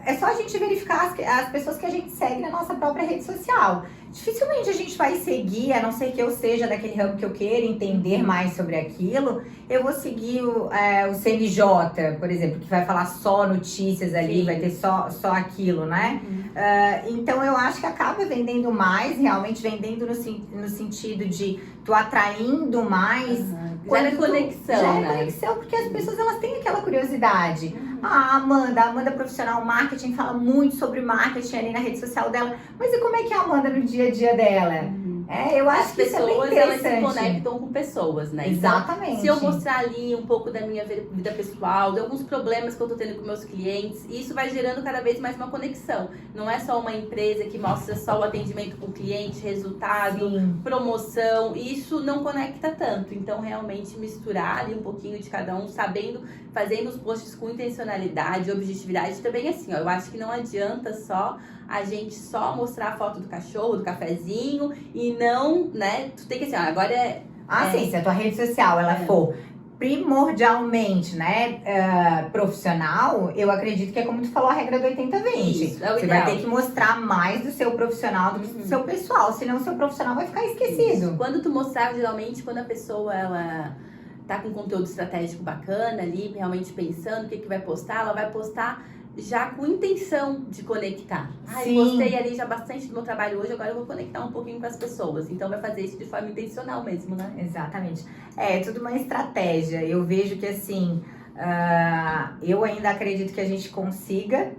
É só a gente verificar as pessoas que a gente segue na nossa própria rede social. Dificilmente a gente vai seguir, a não ser que eu seja daquele ramo que eu queira entender mais sobre aquilo, eu vou seguir o CNJ, por exemplo, que vai falar só notícias ali, vai ter só aquilo, né? Então eu acho que acaba vendendo mais, realmente vendendo no sentido de tu atraindo mais. Gera conexão, né? Conexão, porque as pessoas, elas têm aquela curiosidade. A Amanda profissional marketing, fala muito sobre marketing ali na rede social dela. Mas e como é que é a Amanda no dia a dia dela? Eu acho que isso é bem interessante. As pessoas, elas se conectam com pessoas, né? Exatamente. Então, se eu mostrar ali um pouco da minha vida pessoal, de alguns problemas que eu tô tendo com meus clientes, isso vai gerando cada vez mais uma conexão. Não é só uma empresa que mostra só o atendimento com o cliente, resultado, promoção. Isso não conecta tanto. Então, realmente, misturar ali um pouquinho de cada um, fazendo os posts com intencionalidade, objetividade. Também assim, ó, eu acho que não adianta a gente só mostrar a foto do cachorro, do cafezinho, e não, né? Tu tem que assim, ó, agora sim, se a tua rede social, ela for primordialmente, né, profissional, eu acredito que é como tu falou, a regra do 80-20. Isso, você vai ter que mostrar mais do seu profissional do que do seu pessoal, senão o seu profissional vai ficar esquecido. Isso. Quando tu mostrar, geralmente, quando a pessoa, ela tá com conteúdo estratégico bacana ali, realmente pensando o que vai postar, ela vai postar já com intenção de conectar. Postei ali já bastante do meu trabalho hoje, agora eu vou conectar um pouquinho com as pessoas. Então vai fazer isso de forma intencional mesmo, né? Exatamente. É tudo uma estratégia. Eu vejo que assim, eu ainda acredito que a gente consiga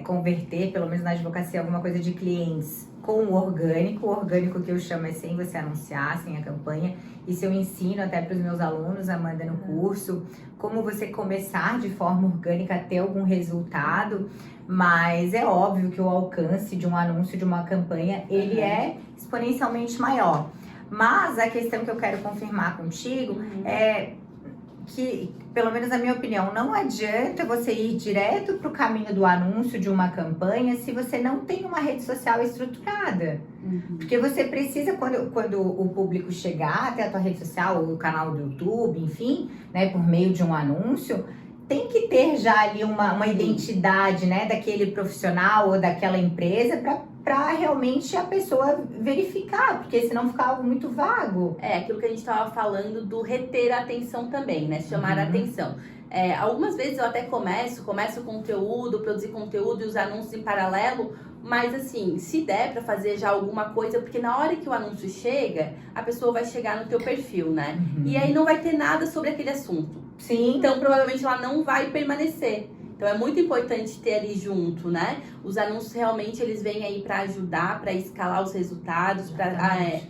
converter, pelo menos na advocacia, alguma coisa de clientes com o orgânico. O orgânico que eu chamo é sem você anunciar, sem a campanha. Isso eu ensino até para os meus alunos, Amanda, no curso, como você começar de forma orgânica a ter algum resultado, mas é óbvio que o alcance de um anúncio, de uma campanha, ele é exponencialmente maior. Mas a questão que eu quero confirmar contigo é, que, pelo menos na minha opinião, não adianta você ir direto para o caminho do anúncio de uma campanha se você não tem uma rede social estruturada. Porque você precisa, quando o público chegar até a tua rede social, ou o canal do YouTube, enfim, né, por meio de um anúncio, tem que ter já ali uma identidade, né, daquele profissional ou daquela empresa para realmente a pessoa verificar, porque senão fica algo muito vago. É, aquilo que a gente estava falando do reter a atenção também, né? Chamar a atenção. Algumas vezes eu até começo o conteúdo, produzir conteúdo e os anúncios em paralelo, mas assim, se der para fazer já alguma coisa, porque na hora que o anúncio chega, a pessoa vai chegar no teu perfil, né? E aí não vai ter nada sobre aquele assunto. Sim. Então, provavelmente ela não vai permanecer. Então, é muito importante ter ali junto, né? Os anúncios realmente, eles vêm aí para ajudar, para escalar os resultados, para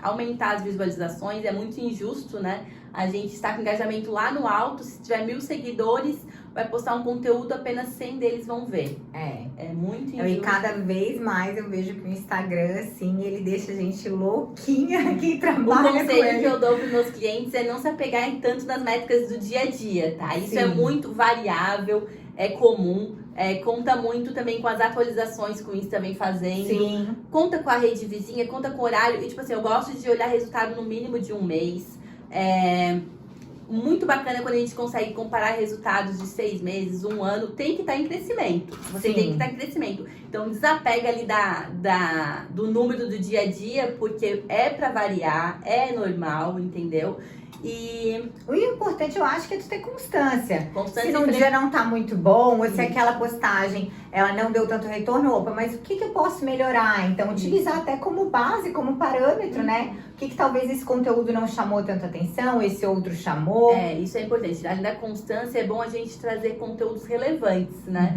aumentar as visualizações. É muito injusto, né? A gente está com engajamento lá no alto, se tiver 1.000 seguidores, vai postar um conteúdo, apenas 100 deles vão ver. É muito injusto. E cada vez mais eu vejo que o Instagram, assim, ele deixa a gente louquinha quem trabalha com ele. O conselho que eu dou para os meus clientes é não se apegar tanto nas métricas do dia a dia, tá? Isso é muito variável, é comum. Conta muito também com as atualizações que o Insta vem fazendo. Sim. Conta com a rede vizinha, conta com o horário. E, tipo assim, eu gosto de olhar resultado no mínimo de um mês. Muito bacana quando a gente consegue comparar resultados de 6 meses, 1 ano. Tem que estar em crescimento. Você tem que estar em crescimento. Então, desapega ali do número do dia a dia, porque é pra variar, é normal, entendeu? E o importante, eu acho, que é tu ter constância. Se num sempre... dia não tá muito bom, ou se aquela postagem ela não deu tanto retorno, opa, mas o que eu posso melhorar? Então, utilizar até como base, como parâmetro, né? O que talvez esse conteúdo não chamou tanta atenção, esse outro chamou. Isso é importante. Além da constância, é bom a gente trazer conteúdos relevantes, né?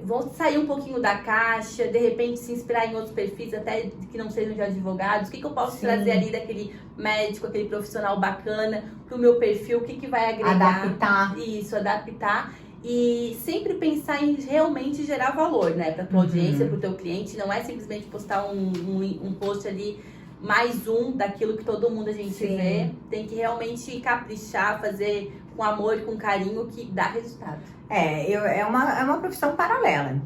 Vou sair um pouquinho da caixa, de repente se inspirar em outros perfis, até que não sejam de advogados. O que eu posso trazer ali daquele médico, aquele profissional bacana pro meu perfil? O que vai agregar? Adaptar. Isso, adaptar. E sempre pensar em realmente gerar valor, né? Pra tua audiência, pro teu cliente. Não é simplesmente postar um post ali, mais um daquilo que todo mundo a gente vê. Tem que realmente caprichar, fazer com amor e com carinho, que dá resultado. É uma profissão paralela.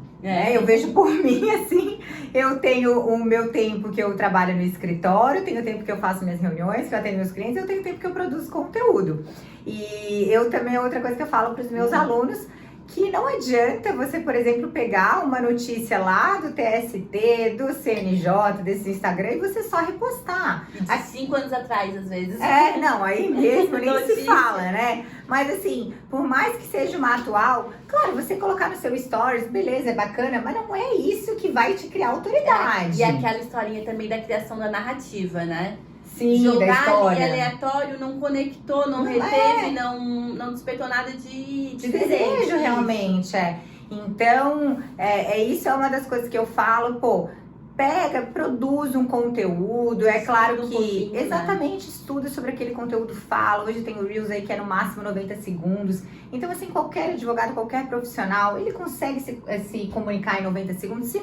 Eu vejo por mim, assim, eu tenho o meu tempo que eu trabalho no escritório, tenho o tempo que eu faço minhas reuniões, que eu atendo meus clientes, eu tenho o tempo que eu produzo conteúdo. E eu também, outra coisa que eu falo para os meus alunos, que não adianta você, por exemplo, pegar uma notícia lá do TST, do CNJ, desse Instagram, e você só repostar. De 5 anos atrás, às vezes. Não, aí mesmo nem se fala, né? Mas assim, por mais que seja uma atual, claro, você colocar no seu stories, beleza, é bacana, mas não é isso que vai te criar autoridade. E aquela historinha também da criação da narrativa, né? Sim, jogar ali aleatório, não conectou, não reteve, não despertou nada de desejo, realmente, Então, isso é uma das coisas que eu falo, pega, produz um conteúdo, é claro que exatamente estuda sobre aquele conteúdo, fala. Hoje tem o Reels aí que é no máximo 90 segundos. Então, assim, qualquer advogado, qualquer profissional, ele consegue se comunicar em 90 segundos. Se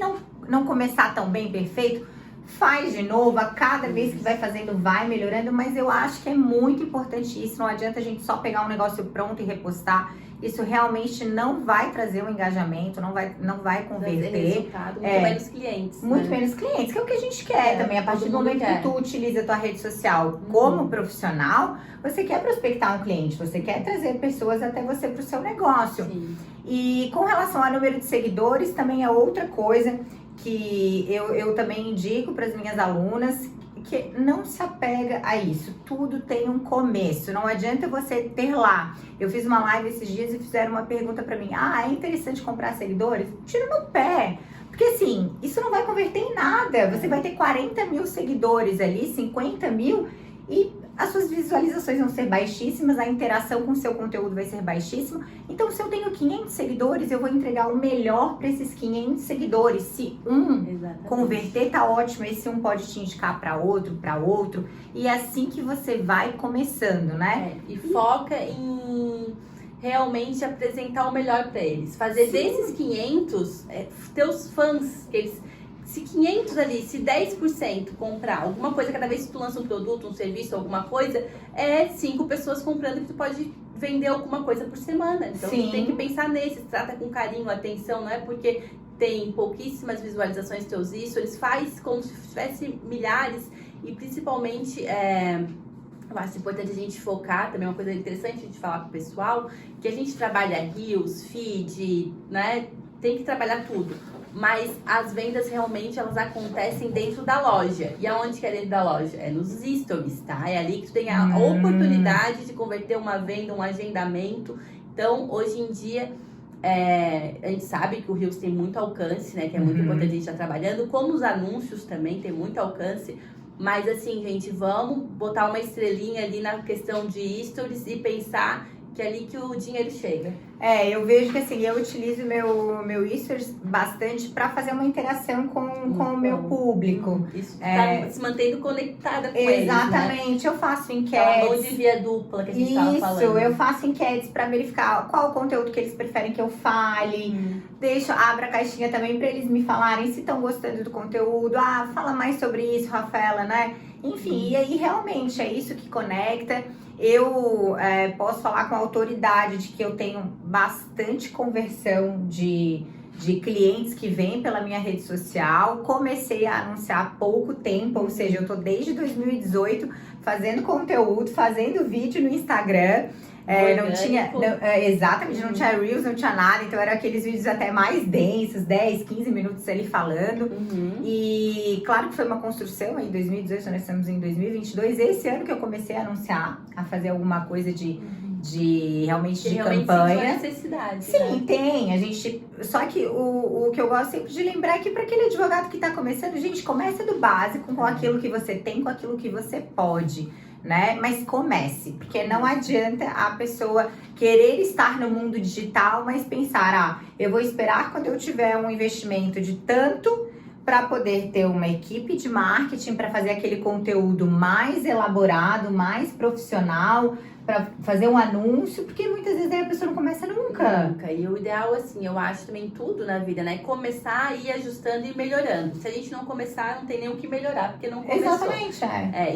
não começar tão bem, perfeito, faz de novo, a cada vez que vai fazendo, vai melhorando, mas eu acho que é muito importante isso. Não adianta a gente só pegar um negócio pronto e repostar. Isso realmente não vai trazer um engajamento, não vai converter. Resultado, muito menos clientes. Muito menos clientes, que é o que a gente quer também. A partir do momento que tu utiliza a tua rede social como profissional, você quer prospectar um cliente, você quer trazer pessoas até você para o seu negócio. Sim. E com relação ao número de seguidores, também é outra coisa que eu também indico para as minhas alunas, que não se apega a isso. Tudo tem um começo. Não adianta você ter lá. Eu fiz uma live esses dias e fizeram uma pergunta para mim. É interessante comprar seguidores? Tiro no pé. Porque assim, isso não vai converter em nada. Você vai ter 40 mil seguidores ali, 50 mil, e as suas visualizações vão ser baixíssimas, a interação com o seu conteúdo vai ser baixíssima. Então, se eu tenho 500 seguidores, eu vou entregar o melhor para esses 500 seguidores. Se converter, tá ótimo. Esse pode te indicar para outro. E é assim que você vai começando, né? E foca em realmente apresentar o melhor para eles. Fazer desses 500 teus fãs, que eles Se 500 ali, se 10% comprar alguma coisa, cada vez que tu lança um produto, um serviço, alguma coisa, é 5 pessoas comprando que tu pode vender alguma coisa por semana. Então, tu tem que pensar nesse, trata com carinho, atenção, não é porque tem pouquíssimas visualizações teus stories, faz como se tivesse milhares e principalmente, eu acho importante a gente focar, também uma coisa interessante a gente falar pro pessoal, que a gente trabalha Reels, feed, né, tem que trabalhar tudo. Mas as vendas realmente elas acontecem dentro da loja. E aonde que é dentro da loja? É nos stories, tá? É ali que tu tem a oportunidade de converter uma venda, um agendamento. Então, hoje em dia, a gente sabe que o Reels tem muito alcance, né? Que é muito importante a gente estar trabalhando. Como os anúncios também tem muito alcance. Mas assim, gente, vamos botar uma estrelinha ali na questão de stories e pensar que é ali que o dinheiro chega. Eu vejo que assim, eu utilizo meu stories bastante para fazer uma interação com o meu público. Isso tá se mantendo conectada com eles, exatamente, né? Eu faço enquetes. Aquela mão de via dupla que a gente estava falando. Isso, eu faço enquetes para verificar qual o conteúdo que eles preferem que eu fale. Abro a caixinha também para eles me falarem se estão gostando do conteúdo. Fala mais sobre isso, Rafaela, né? Enfim, e aí realmente é isso que conecta. Eu posso falar com autoridade de que eu tenho bastante conversão de clientes que vêm pela minha rede social. Comecei a anunciar há pouco tempo, ou seja, eu tô desde 2018 fazendo conteúdo, fazendo vídeo no Instagram. Não tinha, exatamente, não tinha Reels, não tinha nada, então eram aqueles vídeos até mais densos, 10, 15 minutos ali falando. E claro que foi uma construção aí, em 2018, nós estamos em 2022, esse ano que eu comecei a anunciar, a fazer alguma coisa de realmente de campanha. Necessidade, sim, né? tem, a gente, só que o que eu gosto sempre de lembrar é que para aquele advogado que está começando, gente, começa do básico, com aquilo que você tem, com aquilo que você pode, né? Mas comece, porque não adianta a pessoa querer estar no mundo digital, mas pensar, eu vou esperar quando eu tiver um investimento de tanto para poder ter uma equipe de marketing para fazer aquele conteúdo mais elaborado, mais profissional, para fazer um anúncio, porque muitas vezes aí a pessoa não começa nunca. E o ideal, assim, eu acho também tudo na vida, né? Começar a ir ajustando e melhorando. Se a gente não começar, não tem nem o que melhorar, porque não começou. Exatamente,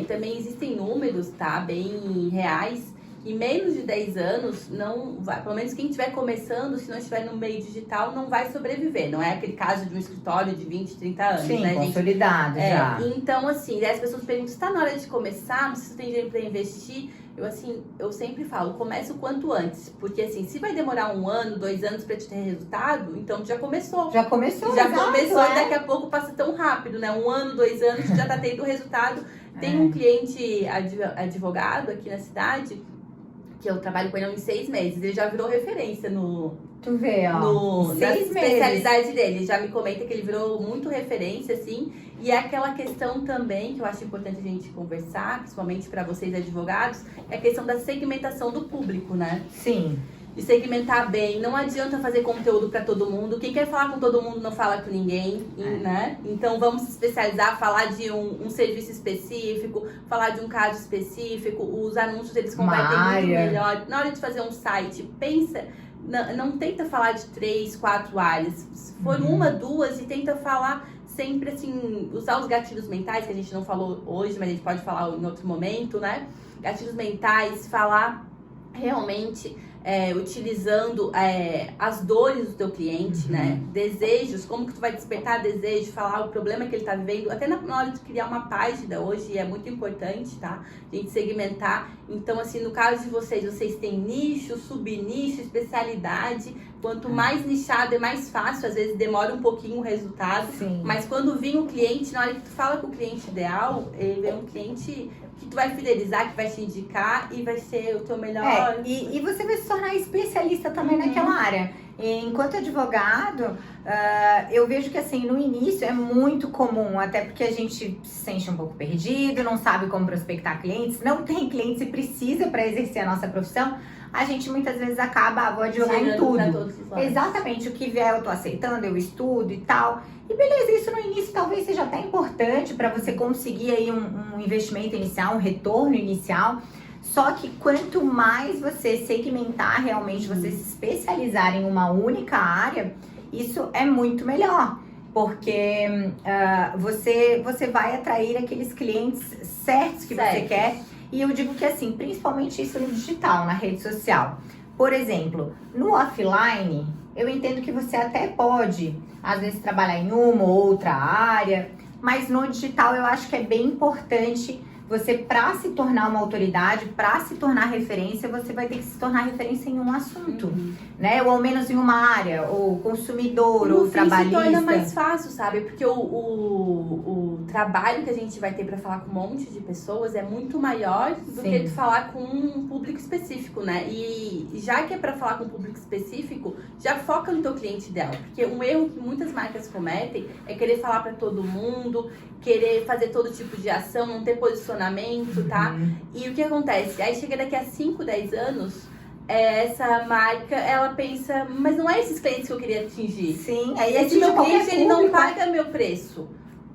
e também existem números, tá? Bem reais. E menos de 10 anos, não vai, pelo menos quem estiver começando, se não estiver no meio digital, não vai sobreviver. Não é aquele caso de um escritório de 20, 30 anos, sim, né, consolidado gente? já. Então, assim, as pessoas perguntam, se tá na hora de começar, não sei se tem dinheiro para investir. Eu sempre falo, comece o quanto antes. Porque, assim, se vai demorar 1 ano, 2 anos para te ter resultado, então tu já começou. Já começou, e daqui a pouco passa tão rápido, né? 1 ano, 2 anos, tu já tá tendo resultado. Tem um cliente advogado aqui na cidade, que eu trabalho com ele em 6 meses. Ele já virou referência Tu vê, na especialidade dele. Ele já me comenta que ele virou muito referência, assim. E é aquela questão também, que eu acho importante a gente conversar, principalmente para vocês advogados, é a questão da segmentação do público, né? Sim. De segmentar bem. Não adianta fazer conteúdo para todo mundo. Quem quer falar com todo mundo não fala com ninguém, né? Então vamos se especializar, falar de um serviço específico, falar de um caso específico. Os anúncios eles convertem muito melhor. Na hora de fazer um site, pensa, não tenta falar de 3, 4 áreas. Se for 1, 2 e tenta falar sempre assim, usar os gatilhos mentais, que a gente não falou hoje, mas a gente pode falar em outro momento, né? Gatilhos mentais, falar realmente utilizando as dores do teu cliente, né? Desejos, como que tu vai despertar desejo, falar o problema que ele tá vivendo, até na hora de criar uma página hoje é muito importante, tá? A gente segmentar. Então, assim, no caso de vocês têm nicho, subnicho, especialidade. Quanto mais nichado é mais fácil, às vezes demora um pouquinho o resultado. Sim. Mas quando vir o cliente, na hora que tu fala com o cliente ideal, ele é um cliente que tu vai fidelizar, que vai te indicar e vai ser o teu melhor. E você vai se tornar especialista também naquela área. Enquanto advogado, eu vejo que assim, no início é muito comum, até porque a gente se sente um pouco perdido, não sabe como prospectar clientes, não tem clientes e precisa para exercer a nossa profissão. A gente muitas vezes acaba, vou advogar em tudo. Exatamente, o que vier eu tô aceitando, eu estudo e tal. E beleza, isso no início talvez seja até importante para você conseguir aí um investimento inicial, um retorno inicial. Só que quanto mais você segmentar realmente, você se especializar em uma única área, isso é muito melhor. porque você vai atrair aqueles clientes certos que você quer. E eu digo que assim, principalmente isso no digital, na rede social. Por exemplo, no offline, eu entendo que você até pode, às vezes, trabalhar em uma ou outra área, mas no digital eu acho que é bem importante você, para se tornar uma autoridade, para se tornar referência, você vai ter que se tornar referência em um assunto, né? Ou ao menos em uma área, ou consumidor, ou trabalhista. Se torna mais fácil, sabe? Porque o trabalho que a gente vai ter para falar com um monte de pessoas é muito maior do que tu falar com um público específico, né? E já que é para falar com um público específico, já foca no teu cliente ideal. Porque um erro que muitas marcas cometem é querer falar para todo mundo, querer fazer todo tipo de ação, não ter posicionamento, tá? E o que acontece? Aí chega daqui a 5, 10 anos, essa marca, ela pensa, mas não é esses clientes que eu queria atingir. Sim, aí esse meu cliente, ele não paga meu preço.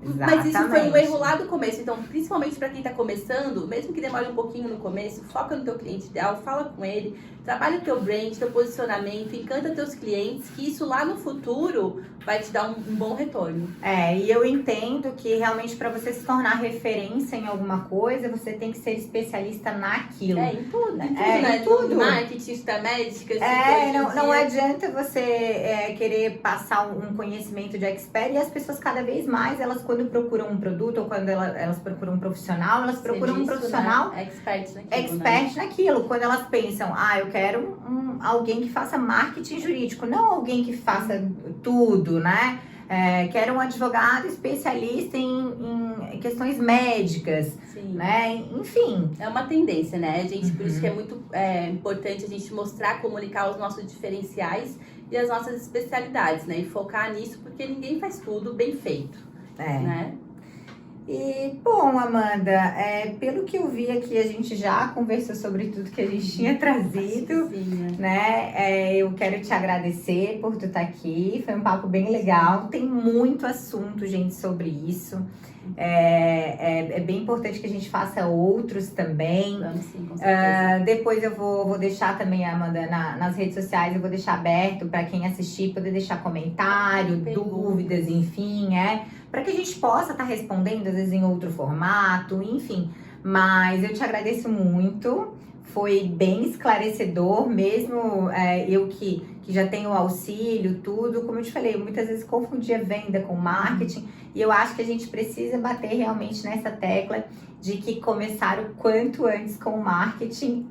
Exatamente. Mas isso foi um erro lá do começo. Então, principalmente para quem tá começando, mesmo que demore um pouquinho no começo, foca no teu cliente ideal, fala com ele, trabalha o teu brand, teu posicionamento, encanta teus clientes, que isso lá no futuro vai te dar um bom retorno. E eu entendo que realmente para você se tornar referência em alguma coisa, você tem que ser especialista naquilo. Em tudo, né? Em tudo. Marketing, estratégica, não adianta você querer passar um conhecimento de expert, e as pessoas cada vez mais, elas quando procuram um produto ou quando elas procuram um profissional, elas procuram um profissional, né? Expert naquilo. Quando elas pensam, eu quero alguém que faça marketing jurídico, não alguém que faça tudo, né? Quero um advogado especialista em questões médicas, né? Enfim. É uma tendência, né, gente? Por isso que é muito importante a gente mostrar, comunicar os nossos diferenciais e as nossas especialidades, né? E focar nisso, porque ninguém faz tudo bem feito, né? E, bom, Amanda, pelo que eu vi aqui, a gente já conversou sobre tudo que a gente tinha trazido, né? Eu quero te agradecer por tu estar aqui, foi um papo bem legal, tem muito assunto, gente, sobre isso. É bem importante que a gente faça outros também. Vamos sim, com certeza. Depois eu vou deixar também, Amanda, nas redes sociais, eu vou deixar aberto para quem assistir, poder deixar comentário, dúvidas, enfim, para que a gente possa estar respondendo, às vezes em outro formato, enfim. Mas eu te agradeço muito, foi bem esclarecedor, mesmo eu que já tenho auxílio, tudo. Como eu te falei, muitas vezes confundia venda com marketing, e eu acho que a gente precisa bater realmente nessa tecla de que começar o quanto antes com o marketing,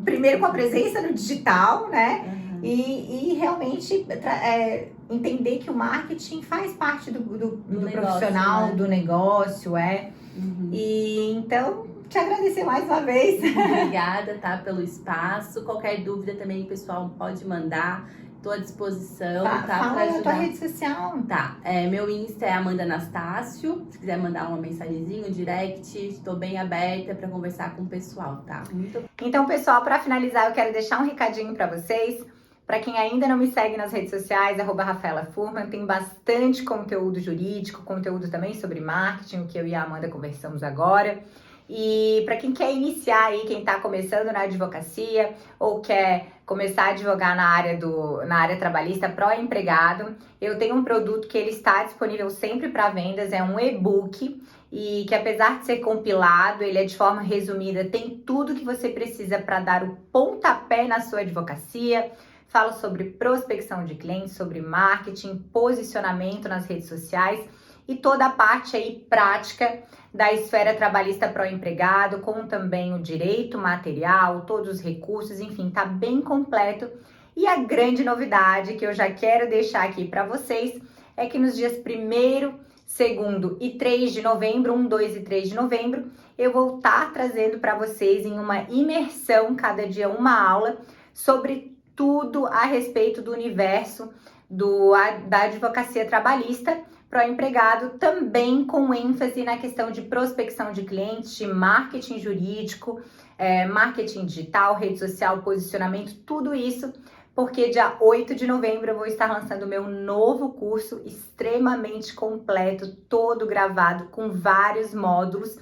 primeiro com a presença no digital, né? E realmente entender que o marketing faz parte do negócio, profissional, do negócio, E então, te agradecer mais uma vez. Obrigada, tá, pelo espaço. Qualquer dúvida também, pessoal, pode mandar. Estou à disposição, tá? Fala na tua rede social. Tá, meu Insta é Amanda Anastácio. Se quiser mandar uma mensagenzinha, um direct, estou bem aberta para conversar com o pessoal, tá? Então, pessoal, para finalizar, eu quero deixar um recadinho para vocês. Para quem ainda não me segue nas redes sociais, @RafaelaFurman, tem bastante conteúdo jurídico, conteúdo também sobre marketing, o que eu e a Amanda conversamos agora. E para quem quer iniciar aí, quem está começando na advocacia ou quer começar a advogar na área trabalhista pró-empregado, eu tenho um produto que ele está disponível sempre para vendas, é um e-book, e que apesar de ser compilado, ele é de forma resumida, tem tudo que você precisa para dar o pontapé na sua advocacia. Falo sobre prospecção de clientes, sobre marketing, posicionamento nas redes sociais e toda a parte aí prática da esfera trabalhista pró-empregado, com também o direito material, todos os recursos, enfim, tá bem completo. E a grande novidade que eu já quero deixar aqui para vocês é que nos dias 1º, 2º e 3 de novembro, 1, 2 e 3 de novembro, eu vou estar trazendo para vocês em uma imersão, cada dia uma aula, sobre tudo a respeito do universo da advocacia trabalhista pró-empregado, também com ênfase na questão de prospecção de clientes, de marketing jurídico, marketing digital, rede social, posicionamento, tudo isso, porque dia 8 de novembro eu vou estar lançando o meu novo curso extremamente completo, todo gravado, com vários módulos,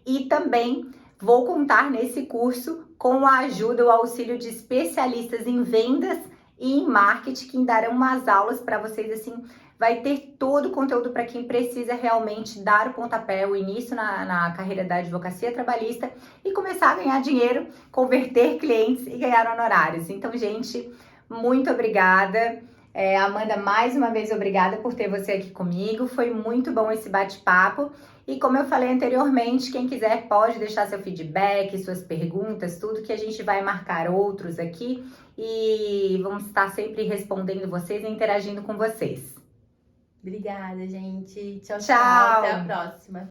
e também vou contar nesse curso com a ajuda, o auxílio de especialistas em vendas e em marketing, que darão umas aulas para vocês, assim, vai ter todo o conteúdo para quem precisa realmente dar o pontapé, o início na carreira da advocacia trabalhista e começar a ganhar dinheiro, converter clientes e ganhar honorários. Então, gente, muito obrigada. Amanda, mais uma vez, obrigada por ter você aqui comigo. Foi muito bom esse bate-papo. E como eu falei anteriormente, quem quiser pode deixar seu feedback, suas perguntas, tudo que a gente vai marcar outros aqui. E vamos estar sempre respondendo vocês e interagindo com vocês. Obrigada, gente. Tchau, Tchau. Até a próxima.